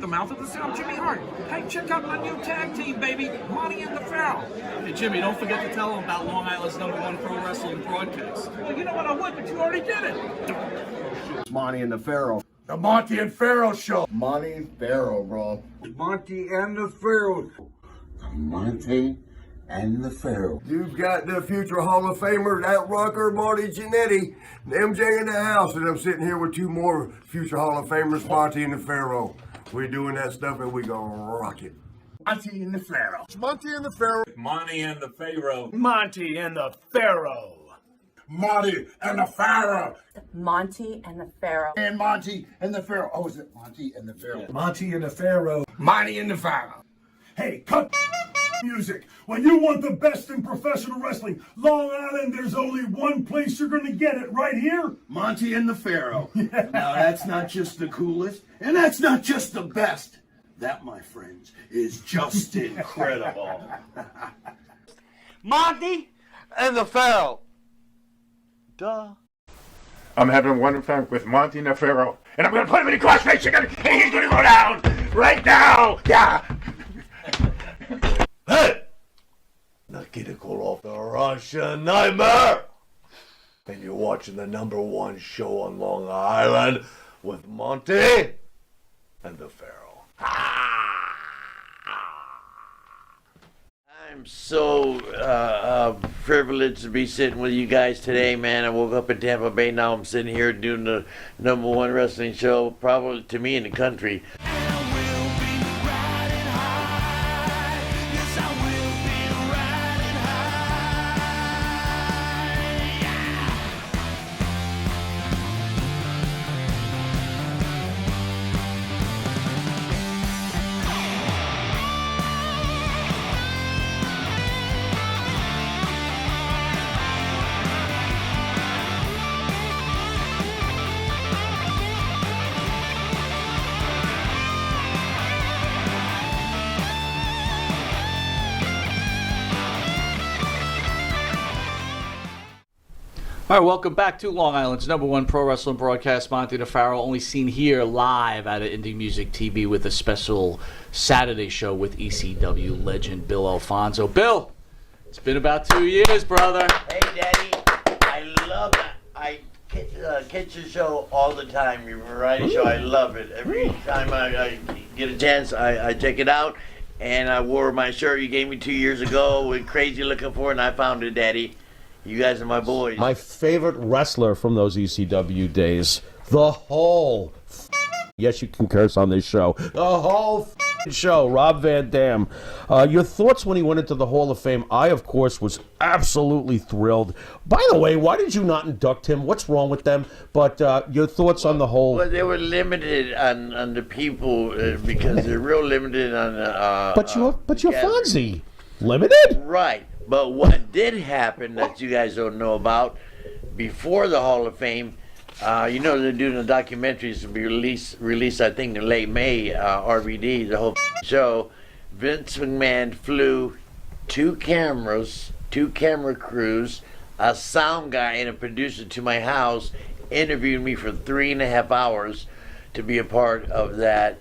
the mouth of the South, Jimmy Hart. Hey, check out my new tag team, baby, Monty and the Pharaoh. Hey, Jimmy, don't forget to tell them about Long Island's #1 pro wrestling broadcast. Well, you know what, I would, but you already did it. It's Monty and the Pharaoh. The Monty and Pharaoh Show. Monty and Pharaoh, bro. Monty and the Pharaoh. The Monty and the Pharaoh. You've got the future Hall of Famer, that rocker, Marty Jannetty, MJ in the house, and I'm sitting here with two more future Hall of Famers, Monty and the Pharaoh. We're doing that stuff and we gonna rock it. Monty and the Pharaoh. It's Monty and the Pharaoh. Monty and the Pharaoh. Monty and the Pharaoh. Monty and the Pharaoh. Monty and the Pharaoh. And Monty and the Pharaoh. Oh, is it Monty and the Pharaoh? Monty and the Pharaoh. Monty and the Pharaoh. Hey, cut music. When you want the best in professional wrestling, Long Island, there's only one place you're going to get it, right here. Monty and the Pharaoh. Now, that's not just the coolest, and that's not just the best. That, my friends, is just incredible. Monty and the Pharaoh. Duh. I'm having one fun with Monty and the Pharaoh, and I'm gonna put him in a crossface chicken, and he's gonna go down right now. Yeah. Hey! Nikita Koloff, the Russian Nightmare! And you're watching the #1 show on Long Island with Monty and the Pharaoh. I'm so privileged to be sitting with you guys today, man. I woke up in Tampa Bay. Now I'm sitting here doing the #1 wrestling show, probably to me in the country. All right, welcome back to Long Island's #1 pro wrestling broadcast, Monty the Pharaoh, only seen here live at Indie Music TV with a special Saturday show with ECW legend Bill Alfonso. Bill, it's been about 2 years, brother. Hey, Daddy, I love it. I catch your show all the time, your variety show. I love it. Every time I get a chance, I check it out. And I wore my shirt you gave me 2 years ago with Crazy Looking For, and I found it, Daddy. You guys are my boys. My favorite wrestler from those ECW days. The whole yes, you can curse on this show. The whole show, Rob Van Dam. Your thoughts when he went into the Hall of Fame? I, of course, was absolutely thrilled. By the way, why did you not induct him? What's wrong with them? But your thoughts on the whole... Well, they were limited on the people because they're real limited on... but you're Fonzie. Limited? Right. But what did happen that you guys don't know about, before the Hall of Fame, you know they're doing the documentaries to be released I think in late May, RVD, the whole show. Vince McMahon flew two camera crews, a sound guy and a producer to my house, interviewed me for 3.5 hours to be a part of that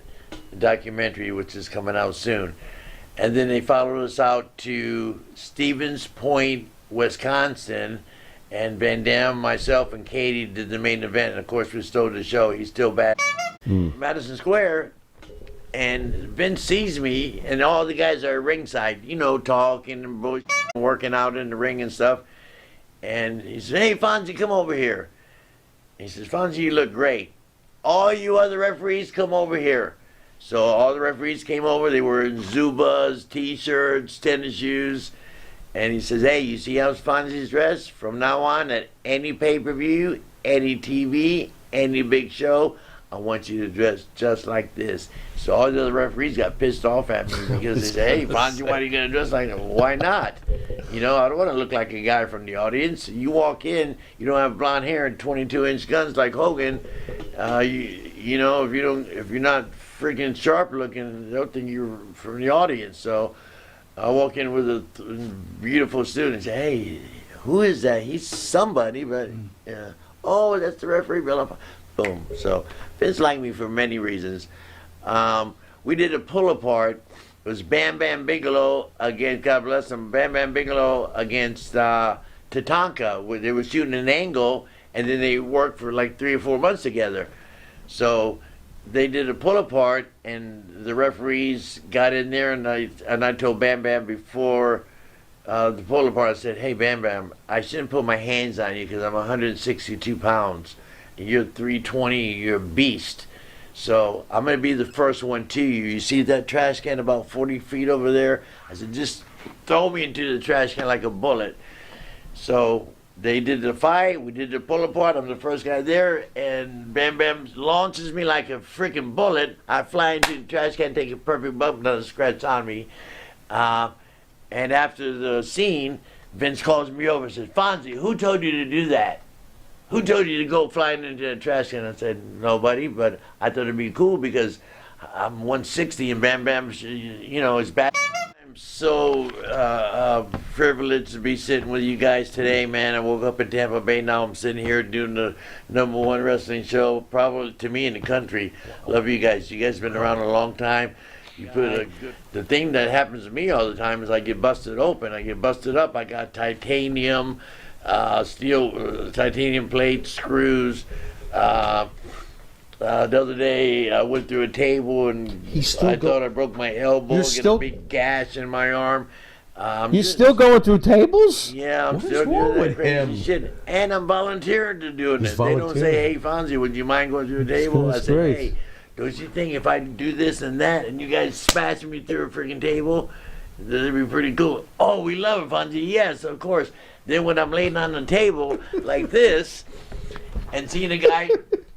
documentary, which is coming out soon. And then they followed us out to Stevens Point, Wisconsin, and Van Dam, myself, and Katie did the main event. And of course, we stole the show. He's still bad. Madison Square, and Vince sees me, and all the guys are ringside, you know, talking and boys working out in the ring and stuff. And he says, "Hey, Fonzie, come over here." He says, "Fonzie, you look great. All you other referees, come over here." So all the referees came over. They were in Zubas, T-shirts, tennis shoes. And he says, "Hey, you see how Fonzie's dressed? From now on, at any pay-per-view, any TV, any big show, I want you to dress just like this." So all the other referees got pissed off at me because they said, "Hey, Fonzie, why are you going to dress like that?" Well, why not? You know, I don't want to look like a guy from the audience. You walk in, you don't have blonde hair and 22-inch guns like Hogan. You know, if you're not freaking sharp looking, they'll think you're from the audience. So I walk in with a beautiful student and say, "Hey, who is that?" "He's somebody, but oh, that's the referee." Boom. So Vince liked me for many reasons. we did a pull apart. It was Bam Bam Bigelow against, God bless him, Bam Bam Bigelow against Tatanka, where they were shooting an angle, and then they worked for like 3 or 4 months together. So they did a pull apart, and the referees got in there, and I told Bam Bam before the pull apart, I said, "Hey Bam Bam, I shouldn't put my hands on you because I'm 162 pounds. You're 320. You're a beast. So I'm going to be the first one to you. You see that trash can about 40 feet over there?" I said, "Just throw me into the trash can like a bullet." So they did the fight. We did the pull apart. I'm the first guy there. And Bam Bam launches me like a freaking bullet. I fly into the trash can, take a perfect bump, not a scratch on me. And after the scene, Vince calls me over and says, "Fonzie, who told you to do that? Who told you to go flying into the trash can?" I said, "Nobody, but I thought it'd be cool because I'm 160 and Bam Bam, is bad." I'm so privileged to be sitting with you guys today, man. I woke up in Tampa Bay. Now I'm sitting here doing the #1 wrestling show, probably to me in the country. Love you guys. You guys have been around a long time. You put the thing that happens to me all the time is I get busted open. I get busted up. I got titanium. Steel, titanium plates, screws. The other day I went through a table and I thought I broke my elbow. Get a big gash in my arm. He's still going through tables? Yeah, I'm what still is wrong doing that with crazy him? shit. And I'm volunteering to doing He's it. They don't say, "Hey Fonzie, would you mind going through a table?" I That's say, great. "Hey, don't you think if I do this and that and you guys smash me through a freaking table, that'd be pretty cool?" "Oh, we love it, Fonzie." "Yes, of course." Then when I'm laying on the table like this and seeing a guy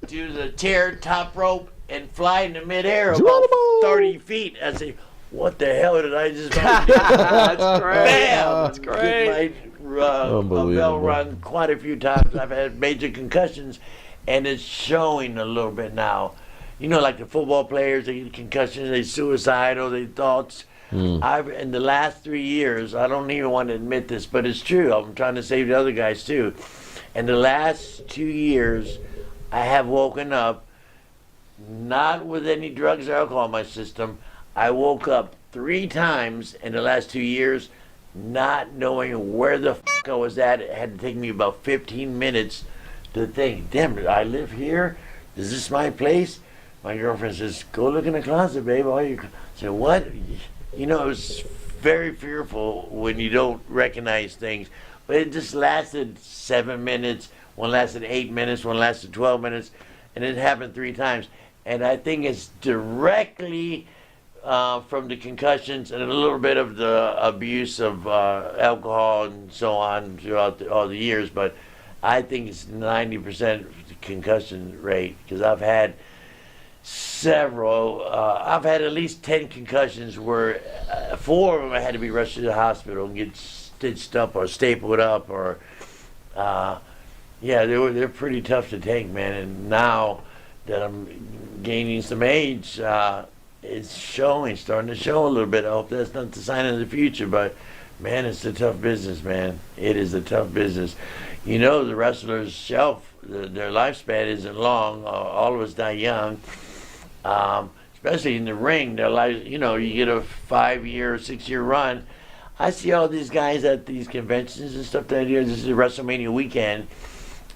do the chair top rope and fly into midair about 30 feet, I say, "What the hell did I just do?" That's great. Bam! That's great. Get my bell rung quite a few times. I've had major concussions, and it's showing a little bit now. You know, like the football players, they get concussions, they suicidal, they thoughts. I've in the last 3 years, I don't even want to admit this, but it's true. I'm trying to save the other guys too. In the last 2 years, I have woken up not with any drugs or alcohol in my system. I woke up 3 times in the last 2 years, not knowing where the fuck I was at. It had to take me about 15 minutes to think, "Damn, I live here? Is this my place?" My girlfriend says, "Go look in the closet, babe." I said, "What?" You know, it was very fearful when you don't recognize things. But it just lasted 7 minutes. One lasted 8 minutes. One lasted 12 minutes. And it happened 3 times. And I think it's directly from the concussions and a little bit of the abuse of alcohol and so on throughout all the years. But I think it's 90% concussion rate because I've had several. I've had at least 10 concussions where 4 of them I had to be rushed to the hospital and get stitched up or stapled up or they're pretty tough to take, man. And now that I'm gaining some age, it's starting to show a little bit. I hope that's not the sign of the future, but man, it's a tough business, man. It is a tough business. You know, the wrestler's shelf, their lifespan isn't long. All of us die young. Especially in the ring, their life, you get a 5-year, 6-year run. I see all these guys at these conventions and stuff that year. This is WrestleMania weekend,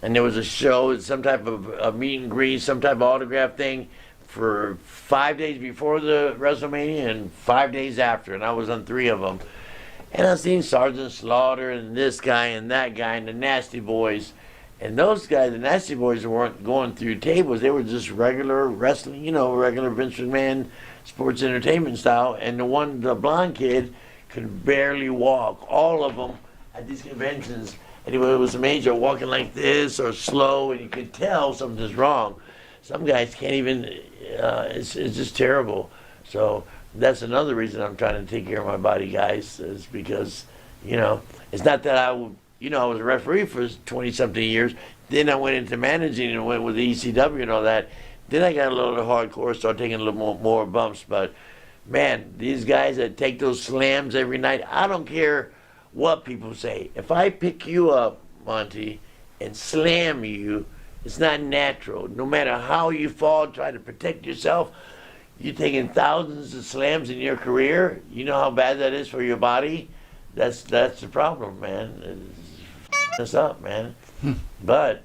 and there was a show, some type of a meet and greet, some type of autograph thing for 5 days before the WrestleMania and 5 days after, and I was on 3 of them. And I seen Sergeant Slaughter and this guy and that guy and the Nasty Boys. And those guys, the Nasty Boys, weren't going through tables. They were just regular wrestling, regular Vince McMahon sports entertainment style. And the blonde kid could barely walk. All of them at these conventions. And it was amazing, walking like this or slow, and you could tell something's wrong. Some guys can't even, it's just terrible. So that's another reason I'm trying to take care of my body, guys, is because, it's not that I was a referee for 20-something years. Then I went into managing and went with the ECW and all that. Then I got a little hardcore, started taking a little more bumps. But, man, these guys that take those slams every night, I don't care what people say. If I pick you up, Monty, and slam you, it's not natural. No matter how you fall, try to protect yourself, You taking thousands of slams in your career. You know how bad that is for your body. That's the problem, man. It's us up, man. But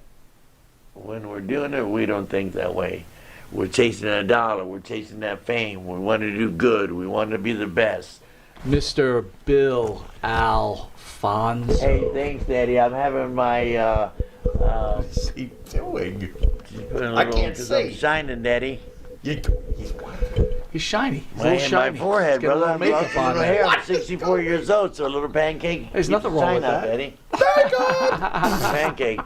when we're doing it, we don't think that way. We're chasing a dollar. We're chasing that fame. We want to do good. We want to be the best. Mr. Bill Alfonso. Hey, thanks, Daddy. I'm having my. What's he doing? I can't see. I'm shining, Daddy. He's shiny. He's a My, little shiny. my forehead, Get a brother. little I'm makeup on my there. hair. I'm 64 years old, so a little pancake. There's keeps nothing the wrong shine with out, that. Daddy. Pancake.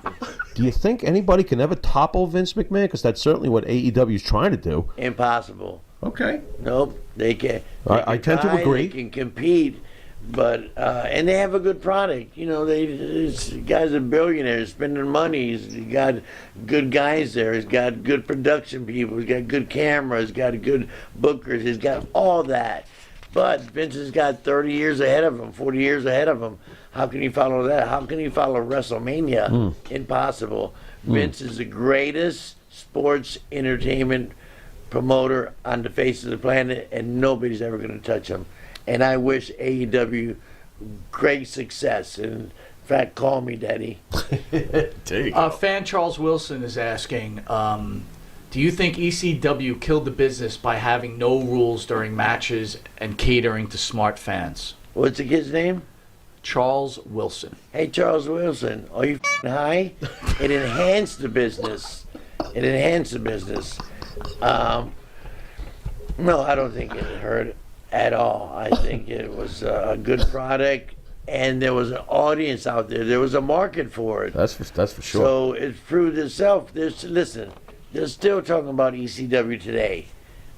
Do you think anybody can ever topple Vince McMahon? Because that's certainly what AEW is trying to do. Impossible. Okay. Nope. They can. I tend to try, agree. They can compete, but and they have a good product. You know, this guy's a billionaire, spending money. He's got good guys there. He's got good production people. He's got good cameras. He's got good bookers. He's got all that. But Vince has got 30 years ahead of him, 40 years ahead of him. How can you follow that? How can you follow WrestleMania? Impossible. Vince is the greatest sports entertainment promoter on the face of the planet, and nobody's ever going to touch him. And I wish AEW great success. In fact, call me, Daddy. Fan Charles Wilson is asking, do you think ECW killed the business by having no rules during matches and catering to smart fans? What's the kid's name? Charles Wilson. Hey, Charles Wilson, are you f***ing high? It enhanced the business. It enhanced the business. No, I don't think it hurt at all. I think it was a good product, and there was an audience out there. There was a market for it. That's for sure. So it proved itself. Listen, they're still talking about ECW today.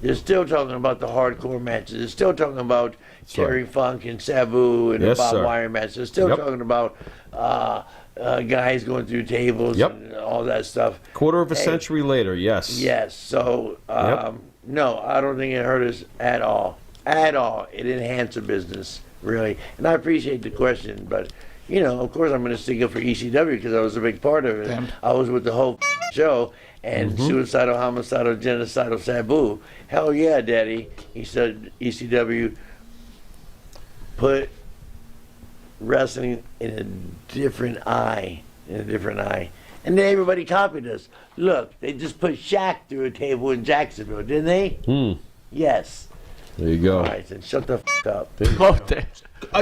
They're still talking about the hardcore matches. They're still talking about Terry Funk and Sabu and the Bob Wire match. They're still talking about guys going through tables and all that stuff. Quarter of a century later, yes. Yes. So, no, I don't think it hurt us at all. At all. It enhanced the business, really. And I appreciate the question, but, you know, of course I'm going to stick up for ECW because I was a big part of it. Damn. I was with the whole show. And suicidal, homicidal, genocidal, Sabu. Hell yeah, Daddy. He said ECW put wrestling in a different eye. And then everybody copied us. Look, they just put Shaq through a table in Jacksonville, didn't they? Yes. There you go. All right, then shut the up.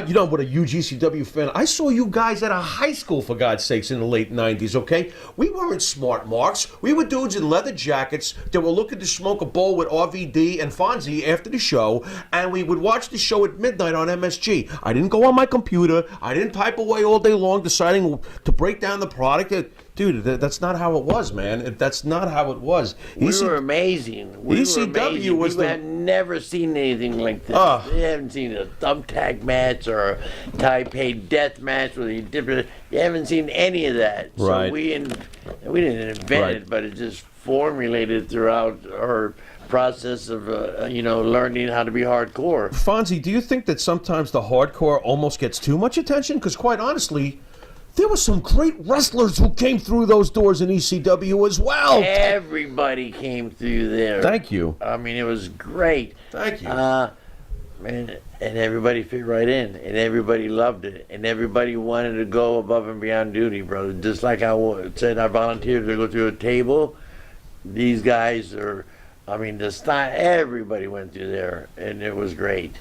You know what, a huge ECW fan. I saw you guys at a high school, for God's sakes, in the late 90s, okay? We weren't smart marks. We were dudes in leather jackets that were looking to smoke a bowl with RVD and Fonzie after the show, and we would watch the show at midnight on MSG. I didn't go on my computer. I didn't type away all day long deciding to break down the product. Dude, that's not how it was, man. That's not how it was. We were amazing. ECW was we had never seen anything like this. We haven't seen a thumbtack match or a Taipei death match with a different. You haven't seen any of that. Right. So we didn't invent it, but it just formulated throughout our process of learning how to be hardcore. Fonzie, do you think that sometimes the hardcore almost gets too much attention? Because quite honestly, there were some great wrestlers who came through those doors in ECW as well. Everybody came through there. Thank you. I mean, it was great. Thank you. And everybody fit right in, and everybody loved it, and everybody wanted to go above and beyond duty, brother. Just like I said, I volunteered to go through a table. These guys are, the style, everybody went through there, and it was great.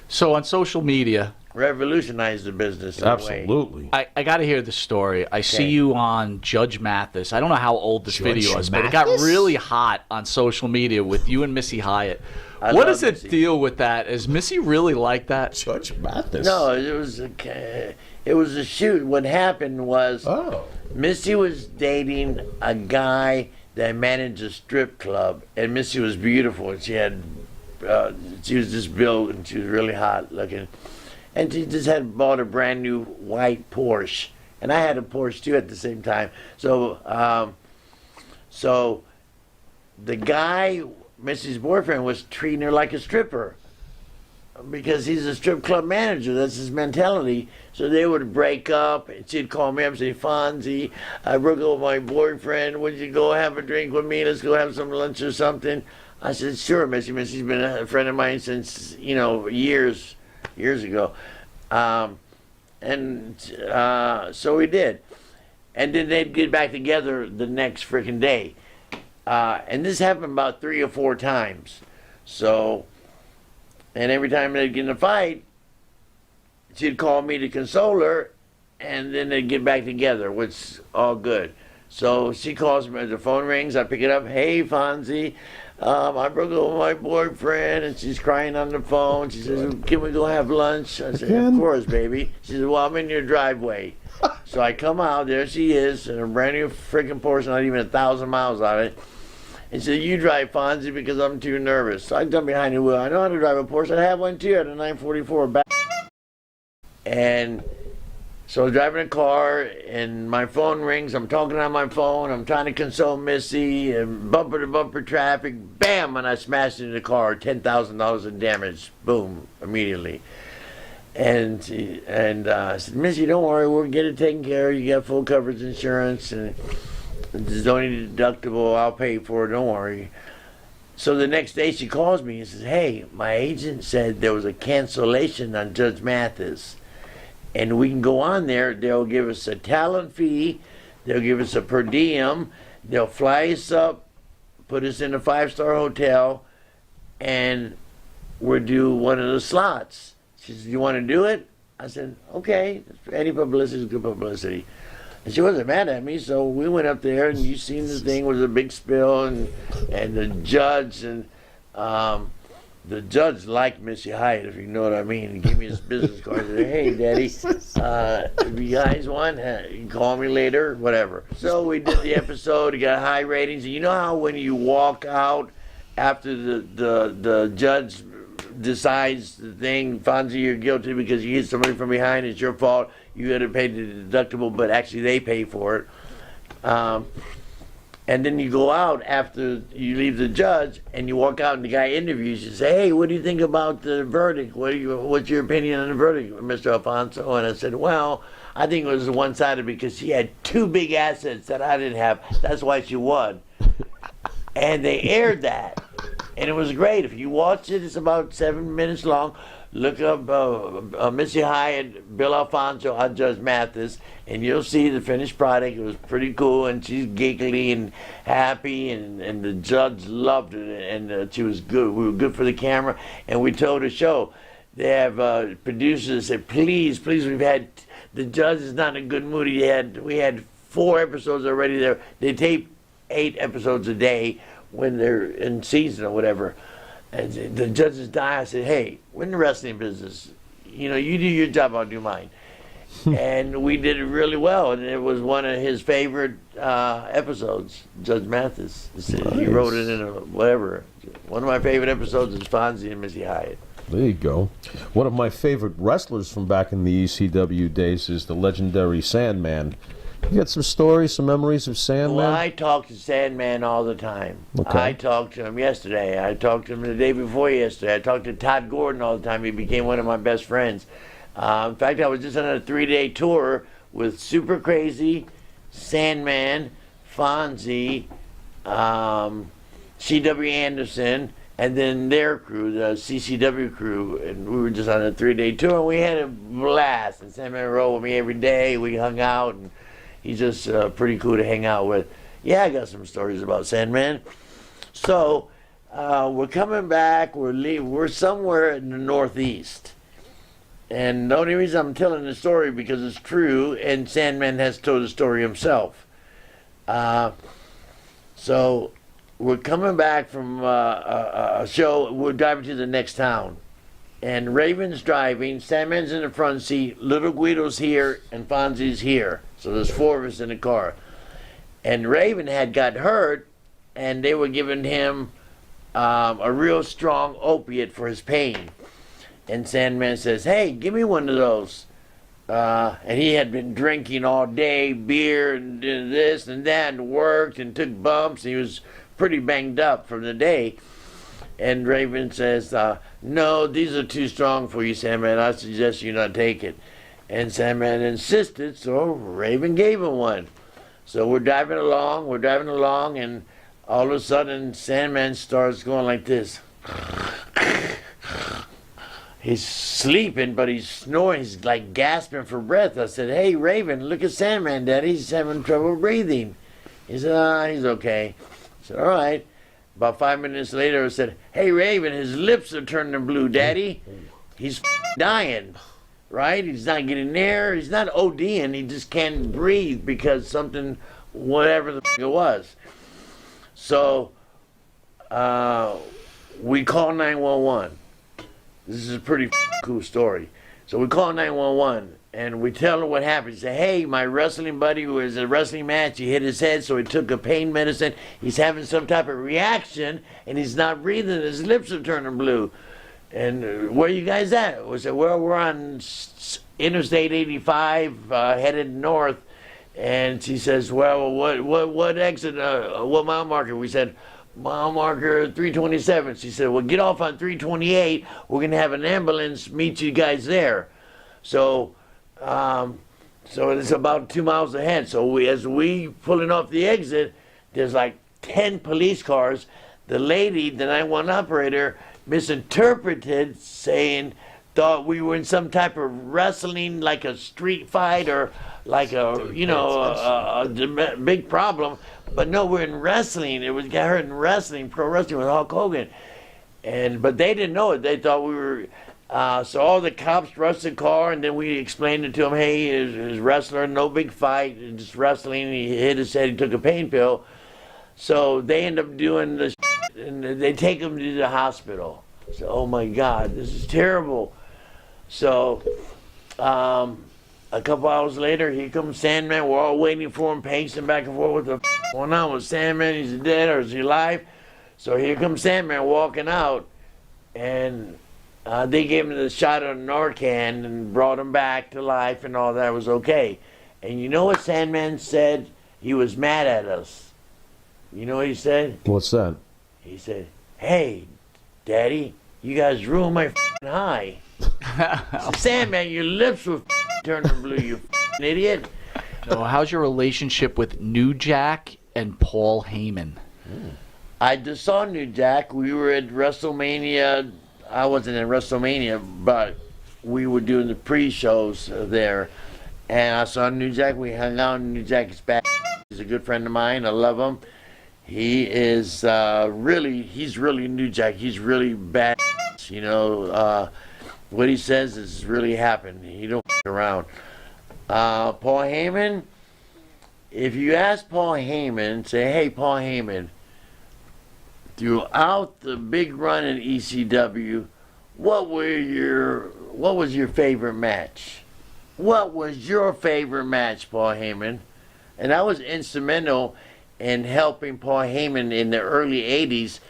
So on social media, revolutionized the business in a way. Absolutely. I got to hear the story. I see you on Judge Mathis. I don't know how old this video is, but it got really hot on social media with you and Missy Hyatt. What is the deal with that? Is Missy really like that? Judge Mathis? No, it was a shoot. What happened was Missy was dating a guy that managed a strip club, and Missy was beautiful, and she was just built, and she was really hot looking. And she just had bought a brand new white Porsche, and I had a Porsche too at the same time. So, the guy, Missy's boyfriend, was treating her like a stripper because he's a strip club manager. That's his mentality. So they would break up, and she'd call me up and say, "Fonzie, I broke up with my boyfriend. Would you go have a drink with me? Let's go have some lunch or something." I said, sure, Missy. Missy's been a friend of mine since, years ago. So we did. And then they'd get back together the next freaking day. And this happened about 3 or 4 times. So, and every time they'd get in a fight, she'd call me to console her, and then they'd get back together, which is all good. So she calls me, the phone rings, I pick it up, hey, Fonzie, I broke up with my boyfriend, and she's crying on the phone. She says, can we go have lunch? I said, of course, baby. She said, well, I'm in your driveway. So I come out, there she is, in a brand new freaking Porsche, not even 1,000 miles on it. And she said, you drive, Fonzie, because I'm too nervous. So I jump behind the wheel. I know how to drive a Porsche. I have one too, I had a 944 back. And so I was driving a car, and my phone rings. I'm talking on my phone. I'm trying to console Missy, and bumper-to-bumper traffic. Bam! And I smashed into the car. $10,000 in damage. Boom! Immediately. And I said, Missy, don't worry. We'll get it taken care of. You got full coverage insurance, and there's only a deductible. I'll pay for it. Don't worry. So the next day she calls me and says, hey, my agent said there was a cancellation on Judge Mathis. And we can go on there. They'll give us a talent fee. They'll give us a per diem. They'll fly us up, put us in a 5-star hotel, and we'll do one of the slots. She said, you want to do it? I said, okay. Any publicity is good publicity. And she wasn't mad at me, so we went up there, and you seen the thing was a big spill, and the judge, and the judge liked Missy Hyatt, if you know what I mean. He gave me his business card. He said, hey, Daddy, if you guys want, you can call me later, whatever. So we did the episode. It got high ratings. And you know how when you walk out after the judge decides the thing, Fonzie, you're guilty because you hit somebody from behind, it's your fault, you got to pay the deductible, but actually they pay for it. And then you go out after you leave the judge, and you walk out, and the guy interviews you. Say, hey, what do you think about the verdict? What's your opinion on the verdict, Mr. Alfonso? And I said, well, I think it was one-sided because she had 2 big assets that I didn't have. That's why she won. And they aired that, and it was great. If you watch it, it's about 7 minutes long. Look up Missy Hyatt, Bill Alfonso, on Judge Mathis, and you'll see the finished product. It was pretty cool, and she's giggly and happy, and the judge loved it, and she was good. We were good for the camera, and we told the show. They have producers say, please, we've had, the judge is not in a good mood. We had 4 episodes already there. They tape 8 episodes a day when they're in season or whatever. And the judges die. I said, hey, we're in the wrestling business. You do your job, I'll do mine. And we did it really well. And it was one of his favorite episodes, Judge Mathis. He wrote it in whatever. One of my favorite episodes is Fonzie and Missy Hyatt. There you go. One of my favorite wrestlers from back in the ECW days is the legendary Sandman. You got some stories, some memories of Sandman? Well, I talk to Sandman all the time. Okay. I talked to him yesterday. I talked to him the day before yesterday. I talked to Todd Gordon all the time. He became one of my best friends. In fact, I was just on a 3-day tour with Super Crazy, Sandman, Fonzie, C.W. Anderson, and then their crew, the CCW crew. And we were just on a 3-day tour, and we had a blast. And Sandman rode with me every day. We hung out, and he's just pretty cool to hang out with. Yeah, I got some stories about Sandman. So we're coming back. We're somewhere in the Northeast. And the only reason I'm telling the story because it's true, and Sandman has told the story himself. So we're coming back from a show. We're driving to the next town. And Raven's driving. Sandman's in the front seat. Little Guido's here, and Fonzie's here. So there's 4 of us in the car. And Raven had got hurt, and they were giving him a real strong opiate for his pain. And Sandman says, hey, give me one of those. And he had been drinking all day, beer and this and that, and worked and took bumps. He was pretty banged up from the day. And Raven says, no, these are too strong for you, Sandman. I suggest you not take it. And Sandman insisted, so Raven gave him one. So we're driving along, and all of a sudden, Sandman starts going like this. He's sleeping, but he's snoring. He's like gasping for breath. I said, "Hey, Raven, look at Sandman, Daddy. He's having trouble breathing." He said, he's okay. I said, all right. About 5 minutes later, I said, "Hey, Raven, his lips are turning blue, Daddy. He's dying, right? He's not getting air. He's not ODing. He just can't breathe because something, whatever the it was." So we call 911. This is a pretty cool story. So we call 911 and we tell her what happened. He said, "Hey, my wrestling buddy was a wrestling match. He hit his head, so he took a pain medicine. He's having some type of reaction and he's not breathing. His lips are turning blue." And where you guys at? We said, "Well, we're on Interstate 85 headed north." And she says, "Well, what exit, what mile marker?" We said, "Mile marker 327. She said, "Well, get off on 328. We're going to have an ambulance meet you guys there." So it's about 2 miles ahead. So as we pulling off the exit, there's like 10 police cars. The lady, the 911 operator, misinterpreted, thought we were in some type of wrestling, like a street fight or like a big problem. But no, we're in wrestling. It was got her in wrestling, pro wrestling with Hulk Hogan. But they didn't know it. They thought we were. So all the cops rushed the car, and then we explained it to him. Hey, his wrestler, no big fight, just wrestling. He hit his head. He took a pain pill. So they end up doing the and they take him to the hospital. So, oh my God, this is terrible. So a couple hours later, here comes Sandman. We're all waiting for him, pacing back and forth. What the going on with Sandman? Is he dead or is he alive? So here comes Sandman walking out, and they gave him the shot of Narcan and brought him back to life, and all that was okay. And you know what Sandman said? He was mad at us. You know what he said? What's that? He said, "Hey, Daddy, you guys ruined my high." Sandman, your lips were turning blue, you idiot. So how's your relationship with New Jack and Paul Heyman? I just saw New Jack. We were at WrestleMania. I wasn't at WrestleMania, but we were doing the pre-shows there. And I saw New Jack. We hung out. New Jack is back. He's a good friend of mine. I love him. He is he's really New Jack. He's really bad. You know, what he says is really happened. He don't f around. Paul Heyman, if you ask Paul Heyman, say, "Hey, Paul Heyman, throughout the big run in ECW, what was your favorite match? What was your favorite match, Paul Heyman?" And I was instrumental in helping Paul Heyman in the early 80s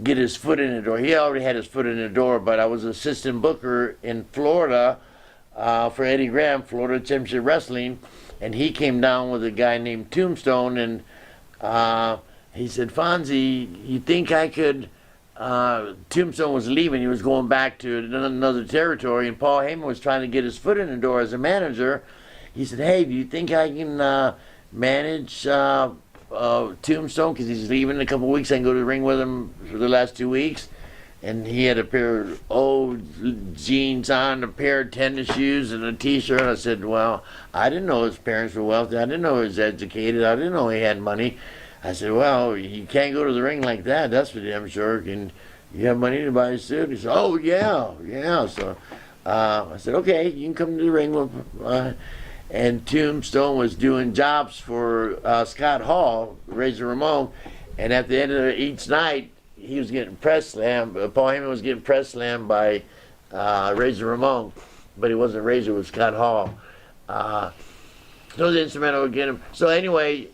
get his foot in the door. He already had his foot in the door, but I was assistant booker in Florida for Eddie Graham, Florida Championship Wrestling, and he came down with a guy named Tombstone, and he said, "Fonzie, you think I could..." Tombstone was leaving. He was going back to another territory, and Paul Heyman was trying to get his foot in the door as a manager. He said, "Hey, do you think I can manage Tombstone, because he's leaving in a couple of weeks. I can go to the ring with him for the last 2 weeks." And he had a pair of old jeans on, a pair of tennis shoes, and a t-shirt. I said, "Well, I didn't know his parents were wealthy. I didn't know he was educated. I didn't know he had money." I said, "Well, you can't go to the ring like that. That's for damn sure. Can you have money to buy a suit?" He said, "Oh, yeah." So I said, "Okay, you can come to the ring with..." And Tombstone was doing jobs for Scott Hall, Razor Ramon, and at the end of each night, he was getting press slammed. Paul Heyman was getting press slammed by Razor Ramon, but he wasn't Razor, it was Scott Hall. So the instrumental would get him. So anyway,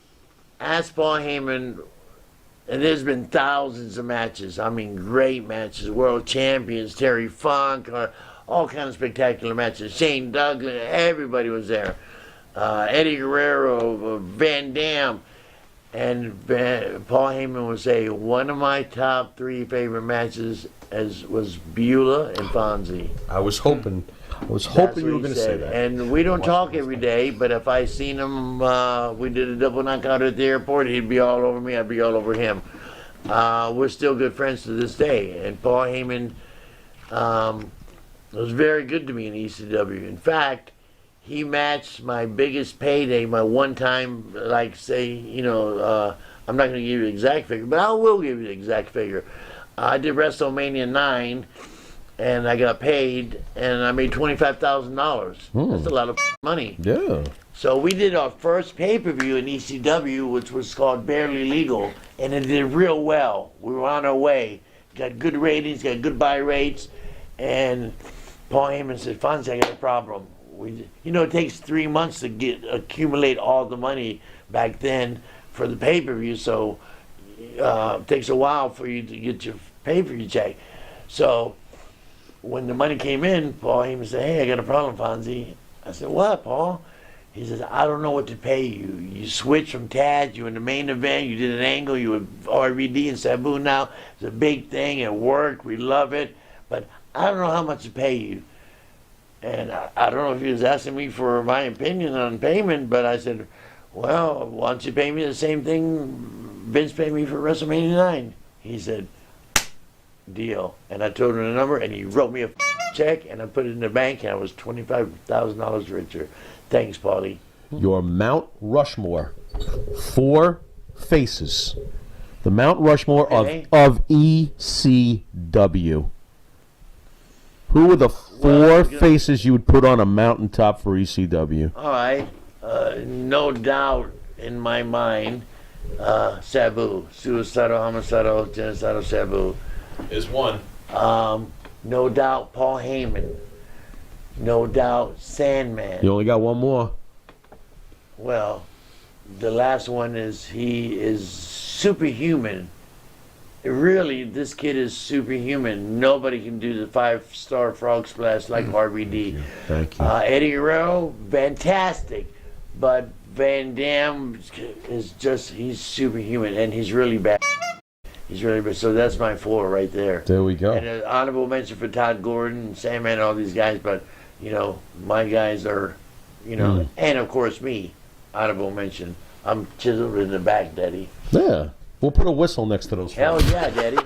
ask Paul Heyman, and there's been thousands of matches. I mean, great matches, world champions, Terry Funk, all kinds of spectacular matches. Shane Douglas, everybody was there. Eddie Guerrero, Van Dam, and Paul Heyman would say, "One of my top 3 favorite matches was Beulah and Fonzie." I was hoping you were going to say that. And we don't talk every day, but if I seen him, we did a double knockout at the airport, he'd be all over me, I'd be all over him. we're still good friends to this day. And Paul Heyman was very good to me in ECW. In fact, he matched my biggest payday, my one-time, like, say, I'm not going to give you the exact figure, but I will give you the exact figure. I did WrestleMania 9, and I got paid, and I made $25,000. That's a lot of money. Yeah. So we did our first pay-per-view in ECW, which was called Barely Legal, and it did real well. We were on our way. Got good ratings, got good buy rates, and Paul Heyman said, Fonzie, I got a problem. It takes 3 months to accumulate all the money back then for the pay-per-view, so it takes a while for you to get your pay-per-view check. So when the money came in, Paul Heyman said, hey, I got a problem, Fonzie. I said, what, Paul? He says, I don't know what to pay you. You switched from Taz, you were in the main event, you did an angle, you were RVD and Sabu now. It's a big thing, it worked, we love it, but I don't know how much to pay you. And I don't know if he was asking me for my opinion on payment, but I said, well, why don't you pay me the same thing Vince paid me for WrestleMania 9? He said, deal. And I told him the number, and he wrote me a check, and I put it in the bank, and I was $25,000 richer. Thanks, Paulie. Your Mount Rushmore. 4 faces. The Mount Rushmore of ECW. Who are the 4 faces you would put on a mountaintop for ECW? All right. No doubt in my mind, Sabu. Suicidal, homicidal, genocidal Sabu. Is one. No doubt Paul Heyman. No doubt Sandman. You only got one more. Well, the last one is he is superhuman. Really, this kid is superhuman. Nobody can do the 5-star frog splash like RVD. Thank you. Eddie Guerrero, fantastic. But Van Dam is he's superhuman, and he's really bad. He's really bad. So that's my 4 right there. There we go. And an honorable mention for Todd Gordon, Sandman, and all these guys. But, my guys are, and of course me, honorable mention. I'm chiseled in the back, Daddy. Yeah. We'll put a whistle next to those. Hell yeah, Daddy.